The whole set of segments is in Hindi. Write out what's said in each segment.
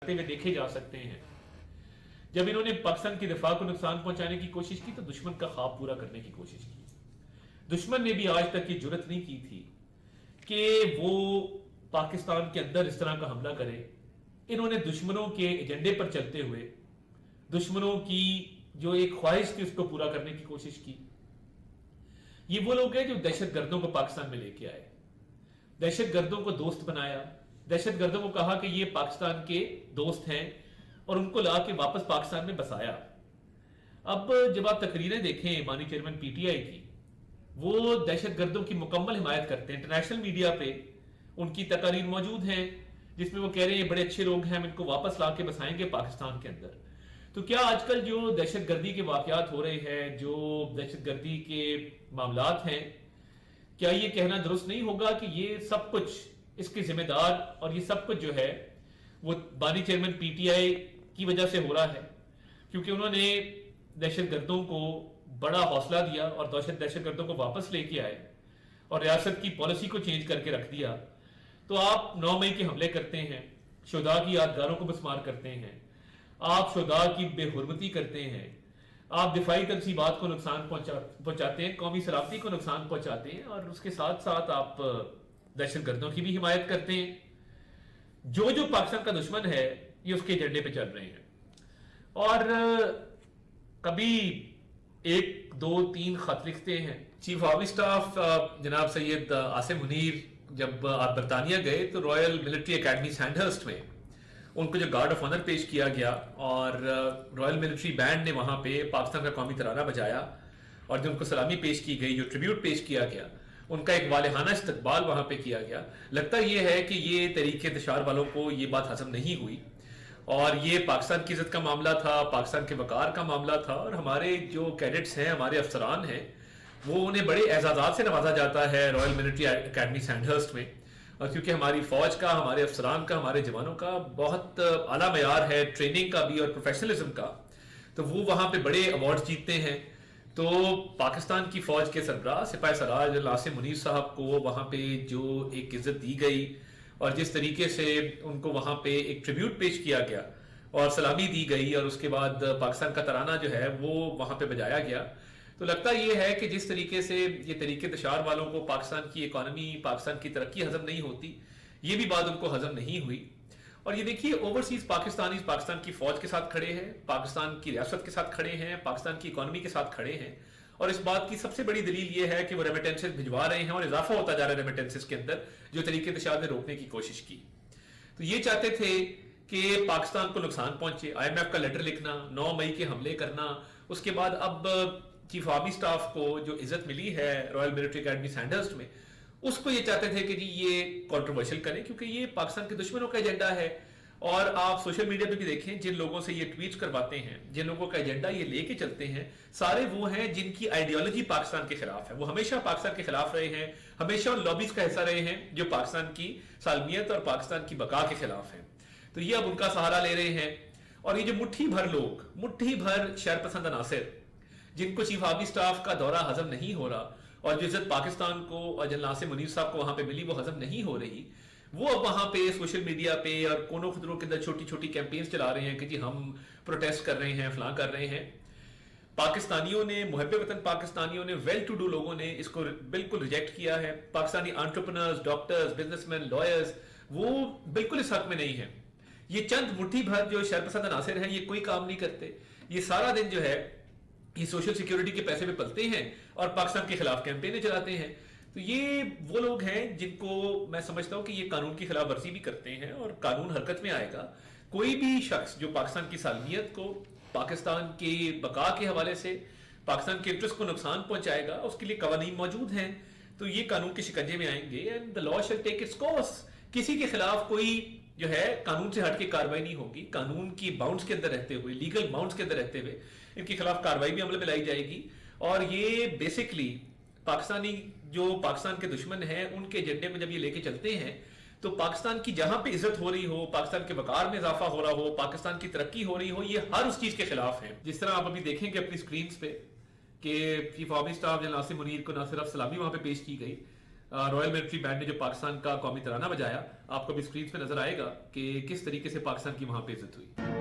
करते हुए देखे जा सकते हैं। जब इन्होंने पाकिस्तान की दिफा को नुकसान पहुंचाने की कोशिश की तो दुश्मन का ख्वाब पूरा करने की कोशिश की। दुश्मन ने भी आज तक ये जुर्रत नहीं की थी कि वो पाकिस्तान के अंदर इस तरह का हमला करे। इन्होंने दुश्मनों के एजेंडे पर चलते हुए दुश्मनों की जो एक ख्वाहिश थी उसको पूरा करने की कोशिश की। ये वो लोग हैं जो दहशत गर्दों को पाकिस्तान में लेके आए, दहशत गर्दों को दोस्त बनाया, दहशत गर्दों को कहा कि ये पाकिस्तान के दोस्त हैं और उनको ला के वापस पाकिस्तान में बसाया। अब जब आप तकरीरें देखें माननीय चेयरमैन पीटीआई की, वो दहशत गर्दों की मुकम्मल हिमायत करते हैं। इंटरनेशनल मीडिया पे उनकी तकरीर मौजूद हैं जिसमें वो कह रहे हैं बड़े अच्छे लोग हैं, हम इनको वापस ला के बसाएंगे पाकिस्तान के अंदर। तो क्या आजकल जो दहशत गर्दी के वाकयात हो रहे हैं, जो दहशत गर्दी के मामलात हैं, क्या ये कहना दुरुस्त नहीं होगा कि ये सब कुछ इसके जिम्मेदार और ये सब कुछ जो है वो बानी चेयरमैन पीटीआई की वजह से हो रहा है? क्योंकि उन्होंने दहशत गर्दों को बड़ा हौसला दिया और दहशत गर्दों को वापस लेके आए और रियासत की पॉलिसी को चेंज करके रख दिया। तो आप 9 मई के हमले करते हैं, शुहदा की यादगारों को बसमार करते हैं, आप शुहदा की बेहुरमती करते हैं, आप दिफाई तनसीबात को नुकसान पहुंचाते हैं, कौमी सलामती को नुकसान पहुंचाते हैं और उसके साथ साथ आप दहशत गर्दों की भी हिमायत करते हैं। जो पाकिस्तान का दुश्मन है ये उसके एजेंडे पे चल रहे हैं। और कभी 1, 2, 3 खत लिखते हैं। चीफ आर्मी स्टाफ जनाब सैयद आसिम मुनीर जब आप बरतानिया गए तो रॉयल मिलिट्री एकेडमी सैंडहर्स्ट में उनको जो गार्ड ऑफ ऑनर पेश किया गया और रॉयल मिलिट्री बैंड ने वहां पे पाकिस्तान का कौमी तराना बजाया और जो उनको सलामी पेश की गई, जो ट्रिब्यूट पेश किया गया, उनका एक वालिहाना इस्तकबाल वहां पे किया गया। लगता यह है कि ये तरीके इंतशार वालों को ये बात हजम नहीं हुई और ये पाकिस्तान की इज्जत का मामला था, पाकिस्तान के वकार का मामला था और हमारे जो कैडेट्स हैं, हमारे अफसरान हैं, वो उन्हें बड़े एजाजात से नवाजा जाता है रॉयल मिलिट्री एकेडमी सैंडहर्स्ट में। और क्योंकि हमारी फौज का, हमारे अफसरान का, हमारे जवानों का बहुत आला मयार है ट्रेनिंग का भी और प्रोफेशनलिज्म का, तो वो वहां पे बड़े अवार्ड जीतते हैं। तो पाकिस्तान की फौज के सरबराह सिपाही सराज आसिम मुनीर साहब को वहां पे जो एक इज्जत दी गई और जिस तरीके से उनको वहां पे एक ट्रिब्यूट पेश किया गया और सलामी दी गई और उसके बाद पाकिस्तान का तराना जो है वो वहां पे बजाया गया, तो लगता यह है कि जिस तरीके से ये तरीके इंतशार वालों को पाकिस्तान की इकोनॉमी, पाकिस्तान की तरक्की हजम नहीं होती, ये भी बात उनको हजम नहीं हुई। और ये देखिए ओवरसीज पाकिस्तानी पाकिस्तान की फौज के साथ खड़े हैं, पाकिस्तान की रियासत के साथ खड़े हैं, पाकिस्तान की इकोनॉमी के साथ खड़े हैं और इस बात की सबसे बड़ी दलील ये है कि वो रेमिटेंसेस भिजवा रहे हैं और इजाफा होता जा रहा है रेमिटेंसेस के अंदर, जो तरीके इंतशार ने रोकने की कोशिश की। तो ये चाहते थे कि पाकिस्तान को नुकसान पहुंचे, IMF का लेटर लिखना, 9 मई के हमले करना, उसके बाद अब चीफ आर्मी स्टाफ को जो इज्जत मिली है रॉयल मिलिट्री एकेडमी सैंडहर्स्ट में, उसको ये चाहते थे कि जी ये कंट्रोवर्शियल करें क्योंकि ये पाकिस्तान के दुश्मनों का एजेंडा है। और आप सोशल मीडिया पे भी देखें, जिन लोगों से ये ट्वीट करवाते हैं, जिन लोगों का एजेंडा ये लेके चलते हैं, सारे वो हैं जिनकी आइडियोलॉजी पाकिस्तान के खिलाफ है। वो हमेशा पाकिस्तान के खिलाफ रहे हैं, हमेशा उन लॉबीज का हिस्सा रहे हैं जो पाकिस्तान की सालमियत और पाकिस्तान की बका के खिलाफ हैं। तो ये अब उनका सहारा ले रहे हैं। और ये जो मुट्ठी भर लोग, मुट्ठी भर शरपसंद अनासिर, जिनको चीफ आर्मी स्टाफ का दौरा हजम नहीं हो रहा और जो इज्जत पाकिस्तान को और जनरल आसिम मुनीर साहब को वहां पे मिली वो हजम नहीं हो रही, वो अब वहां पे सोशल मीडिया पे और कोनों खुदरों के अंदर छोटी छोटी कैंपेन्स चला रहे हैं कि जी हम प्रोटेस्ट कर रहे हैं, फलां कर रहे हैं। पाकिस्तानियों ने, मुहब्बे वतन पाकिस्तानियों ने, वेल टू डू लोगों ने इसको बिल्कुल रिजेक्ट किया है। Pakistani entrepreneurs, doctors, businessman, lawyers, वो बिल्कुल इस हक में नहीं है। ये चंद मुट्ठी भर जो शरपसंद अनासिर हैं, ये कोई काम नहीं करते। ये सारा दिन जो है ये सोशल सिक्योरिटी के पैसे पे पलते हैं और पाकिस्तान के खिलाफ कैंपेनें चलाते हैं। तो ये वो लोग हैं जिनको मैं समझता हूं कि ये कानून की खिलाफ वर्जी भी करते हैं और कानून हरकत में आएगा। कोई भी शख्स जो पाकिस्तान की सालमियत को, पाकिस्तान के बका के हवाले से पाकिस्तान के इंटरेस्ट को नुकसान पहुंचाएगा, उसके लिए कवानीन मौजूद हैं। तो ये कानून के शिकंजे में आएंगे and the law shall take its course. किसी के खिलाफ कोई जो है कानून से हटके कार्रवाई नहीं होगी। कानून की बाउंड्स के अंदर रहते हुए, लीगल बाउंड्स के अंदर रहते हुए इनके खिलाफ कार्रवाई भी अमल में लाई जाएगी। और ये बेसिकली पाकिस्तानी जो पाकिस्तान के दुश्मन हैं उनके एजेंडे में जब ये लेके चलते हैं तो पाकिस्तान की जहां पे इज्जत हो रही हो, पाकिस्तान के वकार में इजाफा हो रहा हो, पाकिस्तान की तरक्की हो रही हो, ये हर उस चीज के खिलाफ है। जिस तरह आप अभी देखेंगे अपनी स्क्रीन पे कि chief army staff general Asim Munir को ना सिर्फ सलामी वहां पे पेश की गई रॉयल मिलिट्री बैंड ने जो पाकिस्तान का कौमी तराना बजाया, आपको भी स्क्रीन पे नजर आएगा कि किस तरीके से पाकिस्तान की वहां पे इज्जत हुई।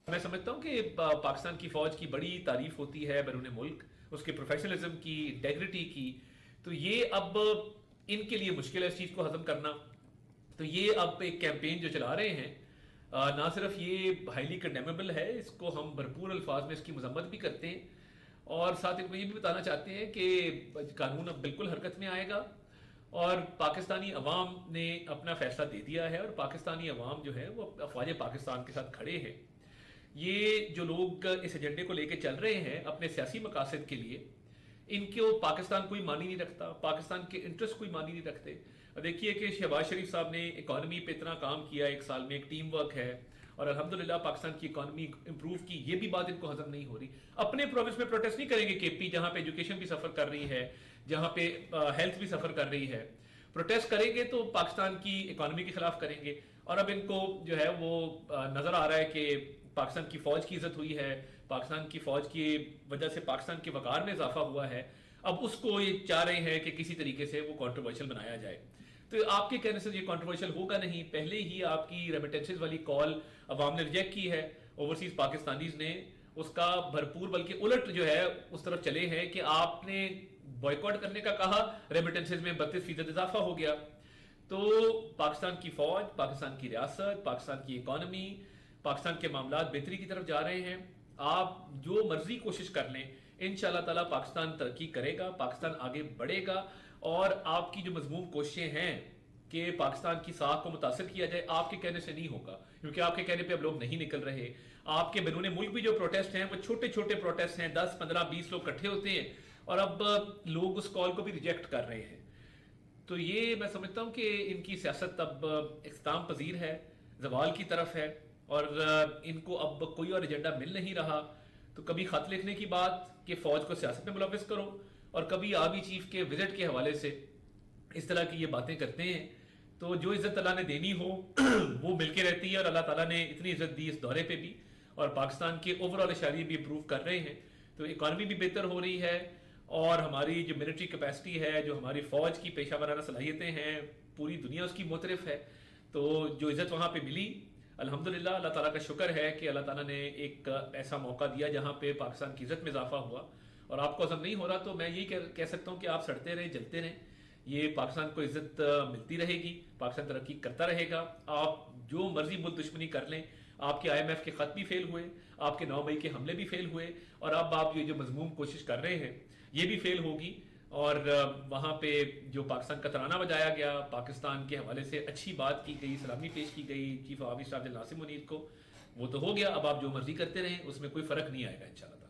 मैं समझता हूँ कि पाकिस्तान की फौज की बड़ी तारीफ होती है बैरून मुल्क, उसके प्रोफेशनलिज्म की, इंटेग्रिटी की। तो ये अब इनके लिए मुश्किल है इस चीज़ को हजम करना। तो ये अब एक कैंपेन जो चला रहे हैं, ना सिर्फ ये हाईली कंडेमेबल है, इसको हम भरपूर अल्फाज में इसकी मजम्मत भी करते हैं, और साथ इनको ये भी बताना चाहते हैं कि कानून अब बिल्कुल हरकत में आएगा और पाकिस्तानी अवाम ने अपना फैसला दे दिया है, और पाकिस्तानी अवाम जो है वो अफवाज पाकिस्तान के साथ खड़े हैं। ये जो लोग इस एजेंडे को लेकर चल रहे हैं अपने सियासी मकासद के लिए, इनको पाकिस्तान कोई मान ही नहीं रखता, पाकिस्तान के इंटरेस्ट कोई मान ही नहीं रखते। देखिए कि शहबाज शरीफ साहब ने इकॉनमी पे इतना काम किया, एक साल में एक टीम वर्क है, और अल्हम्दुलिल्लाह पाकिस्तान की इकॉनमी इंप्रूव की, ये भी बात इनको हजम नहीं हो रही। अपने प्रोविंस में प्रोटेस्ट नहीं करेंगे केपी, जहां पे एजुकेशन भी सफर कर रही है, जहां पे हेल्थ भी सफर कर रही है। प्रोटेस्ट करेंगे तो पाकिस्तान की इकॉनमी के खिलाफ करेंगे। और अब इनको जो है वो नजर आ रहा है कि पाकिस्तान की फौज की इज्जत हुई है, पाकिस्तान की फौज की वजह से पाकिस्तान के वकार में इजाफा हुआ है, अब उसको ये चाह रहे हैं कि किसी तरीके से वो कंट्रोवर्शियल बनाया जाए। तो आपके कहने से ये कंट्रोवर्शियल होगा नहीं, पहले ही आपकी रेमिटेंसेज वाली कॉल अवाम ने रिजेक्ट की है, ओवरसीज पाकिस्तानीज ने उसका भरपूर बल्कि उलट जो है उस तरफ चले हैं कि आपने बॉयकॉट करने का कहा, रेमिटेंसेज में 32% इजाफा हो गया। तो पाकिस्तान की फौज, पाकिस्तान की रियासत, पाकिस्तान की इकॉनमी, पाकिस्तान के मामला बेहतरी की तरफ जा रहे हैं। आप जो मर्जी कोशिश कर लें, इंशाल्लाह ताला पाकिस्तान तरक्की करेगा, पाकिस्तान आगे बढ़ेगा। और आपकी जो मजमूम कोशिशें हैं कि पाकिस्तान की साख को मुतासर किया जाए, आपके कहने से नहीं होगा, क्योंकि आपके कहने पे अब लोग नहीं निकल रहे। आपके बैरून मुल्क भी जो प्रोटेस्ट हैं वो छोटे छोटे प्रोटेस्ट हैं, 10 15 20 लोग इकट्ठे होते हैं, और अब लोग उस कॉल को भी रिजेक्ट कर रहे हैं। तो ये मैं समझता हूँ कि इनकी सियासत अब इख्तिताम पजीर है, जवाल की तरफ है, और इनको अब कोई और एजेंडा मिल नहीं रहा। तो कभी खत लिखने की बात कि फौज को सियासत में मुलविस करो, और कभी आर्मी चीफ के विजिट के हवाले से इस तरह की ये बातें करते हैं। तो जो इज्जत अल्लाह ने देनी हो वो मिलके रहती है, और अल्लाह ताला ने इतनी इज्जत दी इस दौरे पे भी, और पाकिस्तान के ओवरऑल इशारे भी इंप्रूव कर रहे हैं। तो इकॉनमी भी बेहतर हो रही है, और हमारी जो मिलिट्री कैपेसिटी है, जो हमारी फौज की पेशा वराना सलाहियतें हैं, पूरी दुनिया उसकी मोतरफ है। तो जो इज्जत वहाँ पे मिली, अल्हम्दुलिल्लाह अल्लाह ताला का शुक्र है कि अल्लाह ताला ने एक ऐसा मौका दिया जहाँ पे पाकिस्तान की इज्जत में इजाफा हुआ। और आपको हजम नहीं हो रहा तो मैं यही कह सकता हूँ कि आप सड़ते रहें, जलते रहें, ये पाकिस्तान को इज्जत मिलती रहेगी, पाकिस्तान तरक्की करता रहेगा। आप जो मर्जी मुल्क दुश्मनी कर लें, आपके IMF के खत भी फेल हुए, आपके 9 मई के हमले भी फेल हुए, और अब आप ये जो मजमूम कोशिश कर रहे हैं ये भी फेल होगी। और वहाँ पे जो पाकिस्तान का तराना बजाया गया, पाकिस्तान के हवाले से अच्छी बात की गई, सलामी पेश की गई chief of army staff general Nasim Munir को, वो तो हो गया। अब आप जो मर्जी करते रहें, उसमें कोई फर्क नहीं आएगा इंशाल्लाह।